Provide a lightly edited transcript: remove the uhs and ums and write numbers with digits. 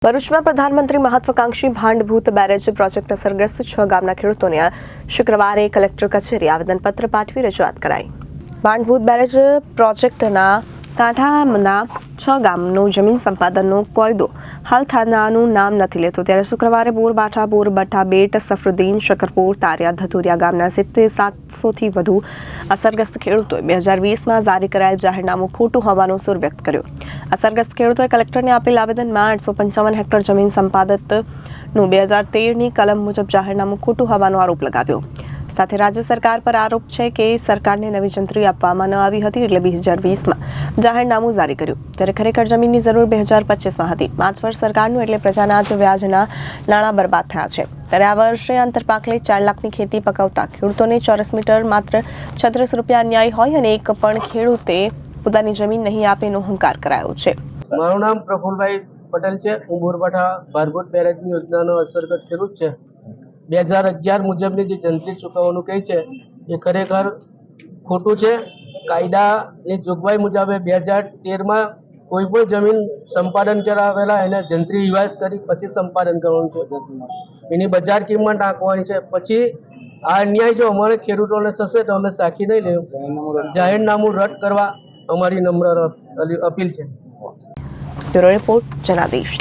ભરૂચમાં પ્રધાનમંત્રી મહત્વાકાંક્ષી ભાંડભૂત બેરેજ પ્રોજેક્ટ અસરગ્રસ્ત 6 ગામના ખેડૂતોને શુક્રવારે કલેક્ટર કચેરી આવેદનપત્ર પાઠવી રજૂઆત કરાઈ। ભાંડભૂત બેરેજ પ્રોજેક્ટના કાંઠાના 6 ગામનું જમીન સંપાદનનો કાયદો હાલ થાનાનું નામ નથી લેતો, ત્યારે શુક્રવારે બોરબાઠા, બોરબઠ્ઠા, બેટ, સફરુદ્દીન, શકરપુર, તારિયા, ધતુરિયા ગામના 700થી વધુ અસરગ્રસ્ત ખેડૂતોએ 2020માં જારી કરાયેલ જાહેરનામું ખોટું હોવાનો સૂર વ્યક્ત કર્યો। અસરગ્રસ્ત ખેડૂતોએ કલેક્ટરને આપેલ આવેદનમાં 855 હેક્ટર જમીન સંપાદનનું 2013ની કલમ મુજબ જાહેરનામું ખોટું હોવાનો આરોપ લગાવ્યો। સાથે રાજ્ય સરકાર પર આરોપ છે કે સરકારને નવી જંત્રી આપવામાં ન આવી હતી, એટલે 2020માં જાહેરનામું જારી કર્યું, જ્યારે ખરેખર જમીનની જરૂર 2025માં હતી। 5 વર્ષ સરકારનું એટલે પ્રજાના જ વ્યાજના નાણાં બરબાદ થયા છે। ત્યારે આ વર્ષે આંતરપાક લઈ 4 લાખની ખેતી પકવતા ખેડૂતોને ચોરસ મીટર માત્ર 36 રૂપિયા અન્યાય હોય અને એક પણ ખેડૂતે પોતાની જમીન નહીં આપેનો હુંકાર કરાયો છે। મારું નામ પ્રફુલભાઈ પટેલ છે। હું બોરબાઠા ભાંડભૂત બેરેજની યોજનાનો અસરગ્રસ્ત ખેડૂત છે। 2011 મુજબની જે જંત્રી ચૂકવવાનું કહે છે એ ખરેખર ખોટું છે। કાયદાની જોગવાઈ મુજબ 2013માં કોઈ પણ જમીન સંપાદન કરાવેલા એને જંત્રી રિવાઇઝ કરી પછી સંપાદન કરવાનું છે, એની બજાર કિંમત આંકવાની છે। પછી આ અન્યાય જો અમારે ખેડૂતોને થશે તો અમે સાખી નહીં લેવું, જાહેરનામું રદ કરવા અમારી નમ્ર અપીલ છે। Bureau report Janadesh.